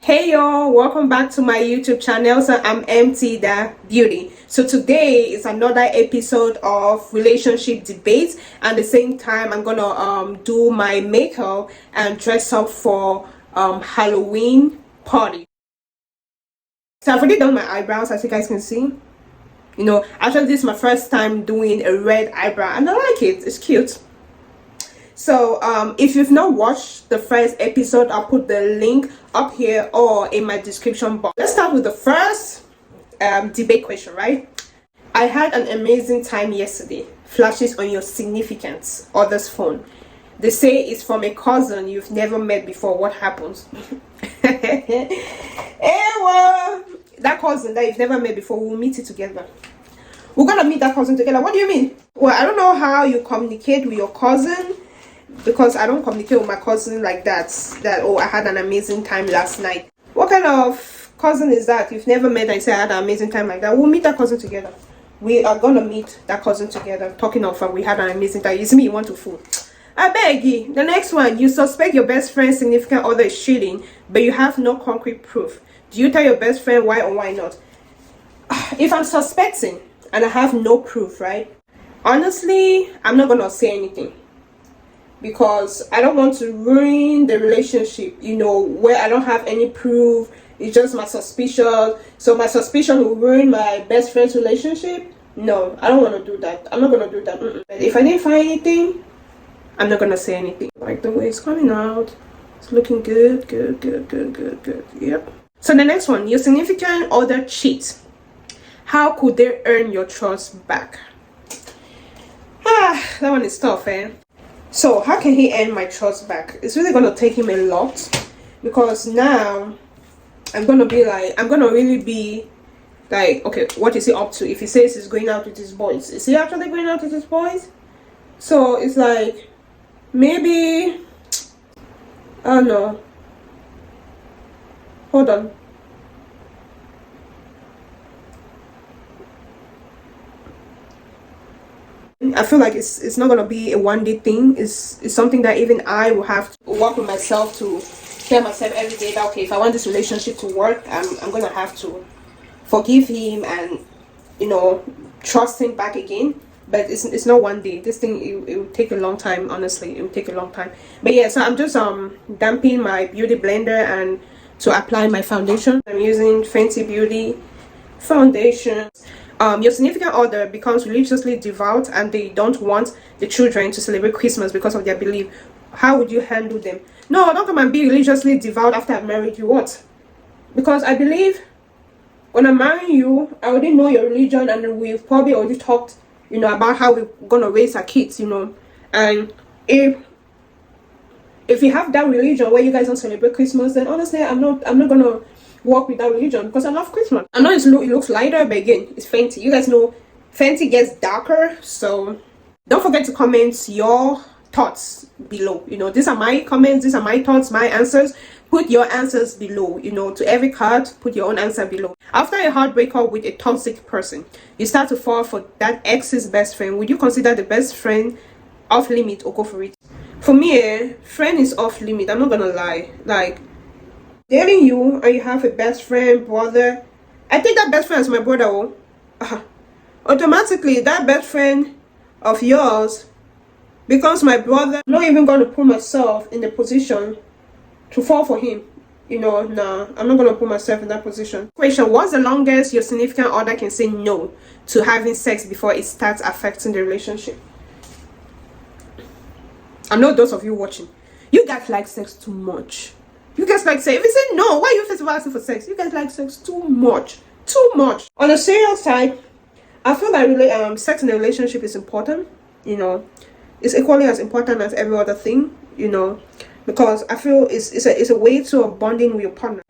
Hey y'all, welcome back to my YouTube channel. So I'm MT the Beauty. So today is another episode of relationship debates, and at the same time I'm gonna do my makeup and dress up for Halloween party. So I've already done my eyebrows, as you guys can see. Actually this is my first time doing a red eyebrow and I like it. It's cute. So if you've not watched the first episode, I'll put the link up here or in my description box. Let's start with the first debate question, right? I had an amazing time yesterday. Flashes on your significant other's phone. They say it's from a cousin you've never met before. What happens? Well, that cousin that you've never met before, we'll meet it together. We're gonna meet that cousin together. What do you mean? Well, I don't know how you communicate with your cousin, because I don't communicate with my cousin like that oh, I had an amazing time last night. What kind of cousin is that? You've never met and say I had an amazing time like that. We'll meet that cousin together. We are gonna meet that cousin together. Talking of we had an amazing time. You see me, you want to fool. I beg you. The next one, you suspect your best friend's significant other is cheating, but you have no concrete proof. Do you tell your best friend why or why not? If I'm suspecting and I have no proof, right? Honestly, I'm not gonna say anything, because I don't want to ruin the relationship, where I don't have any proof. It's just my suspicion. So my suspicion will ruin my best friend's relationship. No, I don't want to do that. I'm not going to do that. But if I didn't find anything, I'm not going to say anything. Like the way it's coming out, it's looking good. Yep. So the next one, your significant other cheats. How could they earn your trust back? That one is tough, eh? So how can he earn my trust back? It's really going to take him a lot, because now I'm going to really be like, okay, what is he up to? If he says he's going out with his boys, is he actually going out with his boys? So it's like, maybe, I don't know. Hold on. I feel like it's not gonna be a one-day thing. It's something that even I will have to work with myself to tell myself every day that, okay, if I want this relationship to work, I'm gonna have to forgive him and trust him back again. But it's not one day. This thing, it will take a long time. Honestly, it will take a long time. But yeah, so I'm just damping my beauty blender and to apply my foundation. I'm using Fenty Beauty foundation. Your significant other becomes religiously devout and they don't want the children to celebrate Christmas because of their belief. How would you handle them? No, don't come and be religiously devout after I've married you. What? Because I believe when I'm marrying you, I already know your religion, and we've probably already talked, about how we're gonna raise our kids, and if you have that religion where you guys don't celebrate Christmas, then honestly I'm not gonna work with that religion, because I love Christmas. I know it looks lighter, but again, it's Fenty. You guys know Fenty gets darker. So don't forget to comment your thoughts below. These are my comments, these are my thoughts, my answers. Put your answers below. To every card, put your own answer below. After a hard breakup with a toxic person, you start to fall for that ex's best friend. Would you consider the best friend off limit or go for it? For me, friend is off limit. I'm not gonna lie. Like, dating you and you have a best friend, brother, I think that best friend is my brother. Automatically that best friend of yours becomes my brother. I'm not even going to put myself in the position to fall for him. Nah, I'm not going to put myself in that position. Question: what's the longest your significant other can say no to having sex before it starts affecting the relationship? I know those of you watching, you guys like sex too much. You guys like sex. If you say no, why are you first of all asking for sex? You guys like sex too much. On a serious side, I feel like sex in a relationship is important. It's equally as important as every other thing. Because I feel it's a way to bonding with your partner.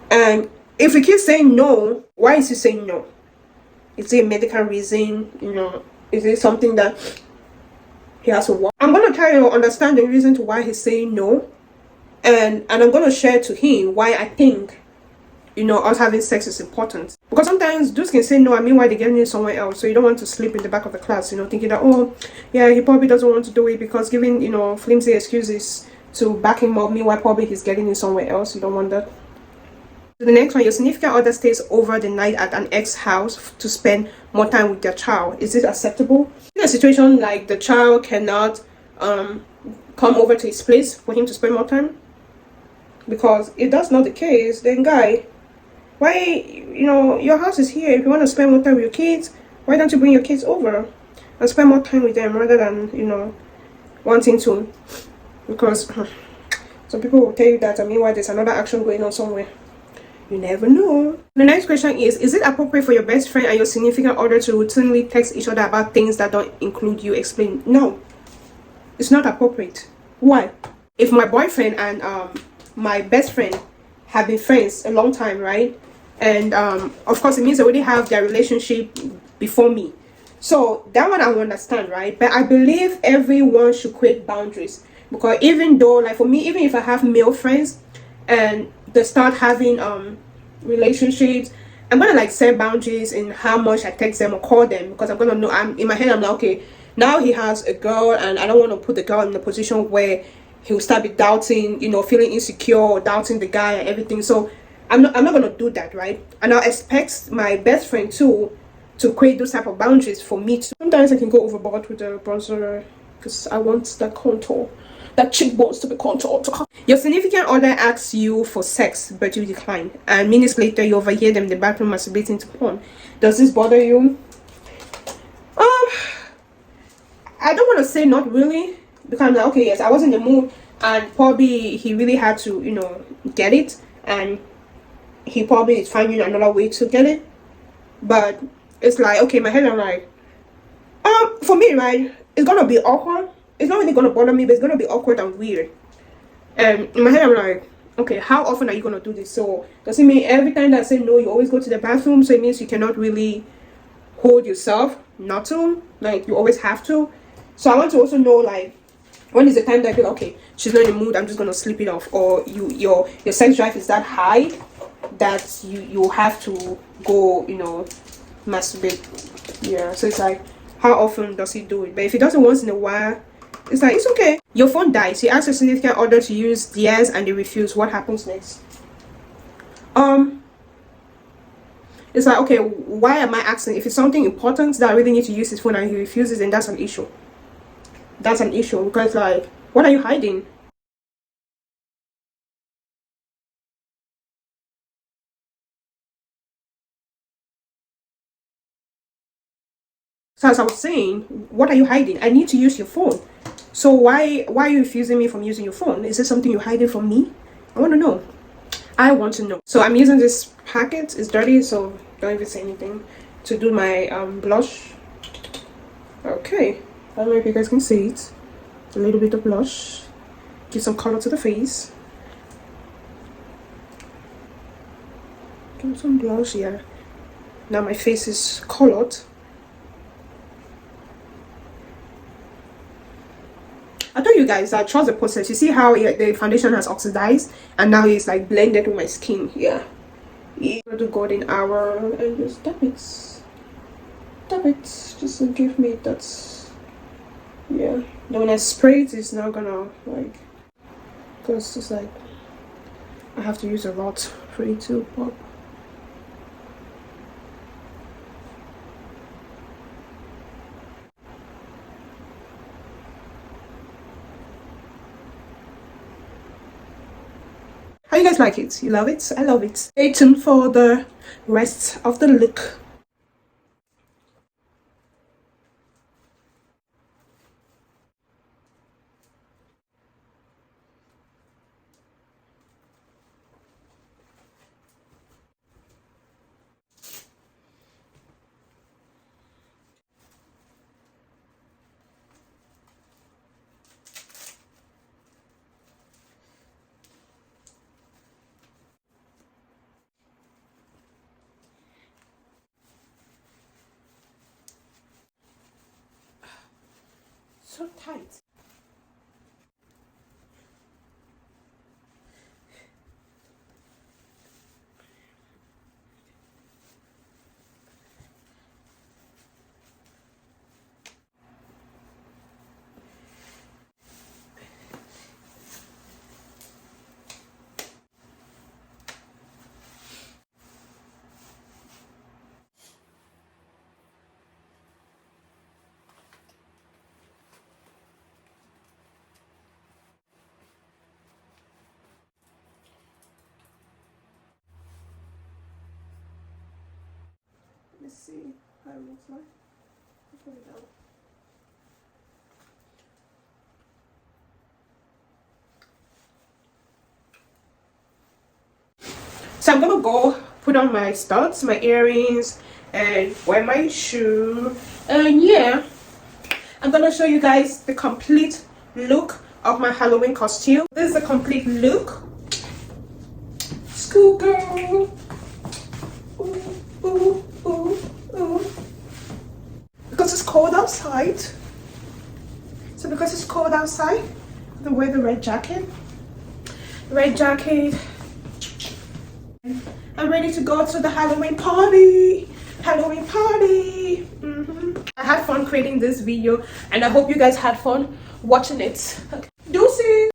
And if you keep saying no, why is he saying no? Is it a medical reason? Is it something that he has to work? I'm gonna try to understand the reason to why he's saying no. And I'm going to share to him why I think, us having sex is important. Because sometimes dudes can say no, and meanwhile they're getting it somewhere else. So you don't want to sleep in the back of the class, thinking that, oh, yeah, he probably doesn't want to do it, because giving, flimsy excuses to back him up. Meanwhile, probably he's getting it somewhere else. You don't want that. The next one, your significant other stays over the night at an ex house to spend more time with their child. Is it acceptable? In a situation like the child cannot come over to his place for him to spend more time, because if that's not the case, then guy, why, your house is here. If you want to spend more time with your kids, why don't you bring your kids over and spend more time with them rather than wanting to? Because some people will tell you that, I mean, why there's another action going on somewhere. You never know. The next question is it appropriate for your best friend and your significant other to routinely text each other about things that don't include you? Explain. No, it's not appropriate. Why? If my boyfriend and my best friend have been friends a long time, right? And of course, it means they already have their relationship before me. So that one I will understand, right? But I believe everyone should create boundaries. Because even though, like for me, even if I have male friends and they start having relationships, I'm gonna like set boundaries in how much I text them or call them, because I'm gonna know, I'm in my head, I'm like, okay, now he has a girl and I don't want to put the girl in a position where he'll start be doubting, feeling insecure or doubting the guy and everything. So I'm not gonna do that, right? And I expect my best friend to create those type of boundaries for me too. Sometimes I can go overboard with the bronzer because I want that contour, that cheekbones to be contoured. Your significant other asks you for sex, but you decline, and minutes later you overhear them in the bathroom masturbating to porn. Does this bother you? I don't want to say not really, because I'm like, okay, yes, I was in the mood, and probably he really had to, get it, and he probably is finding another way to get it. But it's like, okay, in my head I'm like, for me, right, it's gonna be awkward. It's not really gonna bother me, but it's gonna be awkward and weird. And in my head I'm like, okay, how often are you gonna do this? So does it mean every time that I say no, you always go to the bathroom? So it means you cannot really hold yourself not to, like you always have to. So I want to also know, like, when is the time that I feel okay, she's not in the mood, I'm just gonna sleep it off, or your sex drive is that high that you have to go, masturbate. Yeah, so it's like, how often does he do it? But if he does it once in a while, it's like, it's okay. Your phone dies, you ask your significant other to use theirs and they refuse. What happens next? It's like, okay, why am I asking? If it's something important that I really need to use his phone and he refuses, then that's an issue. That's an issue, because like, what are you hiding? So as I was saying, what are you hiding? I need to use your phone. So why are you refusing me from using your phone? Is there something you're hiding from me? I want to know. I want to know. So I'm using this packet. It's dirty, so don't even say anything. To do my blush. Okay. I don't know if you guys can see it. A little bit of blush. Give some color to the face. Give some blush, yeah. Now my face is colored. I told you guys that trust the process. You see how the foundation has oxidized and now it's like blended with my skin. Yeah. Go to golden hour and just tap it. Tap it. Just to give me that. Yeah. Then when I spray it, it's not gonna like, because it's like I have to use a lot for it to pop. How you guys like it? You love it? I love it. Stay tuned for the rest of the look. So tight. Let's see how it looks like. Put it down. So I'm gonna go put on my studs, my earrings, and wear my shoe. And yeah, I'm gonna show you guys the complete look of my Halloween costume. This is the complete look. School girl. Ooh, ooh, ooh, ooh. Because it's cold outside. So because it's cold outside, I'm gonna wear the red jacket. Red jacket. I'm ready to go to the Halloween party. Halloween party. I had fun creating this video, and I hope you guys had fun watching it. Okay.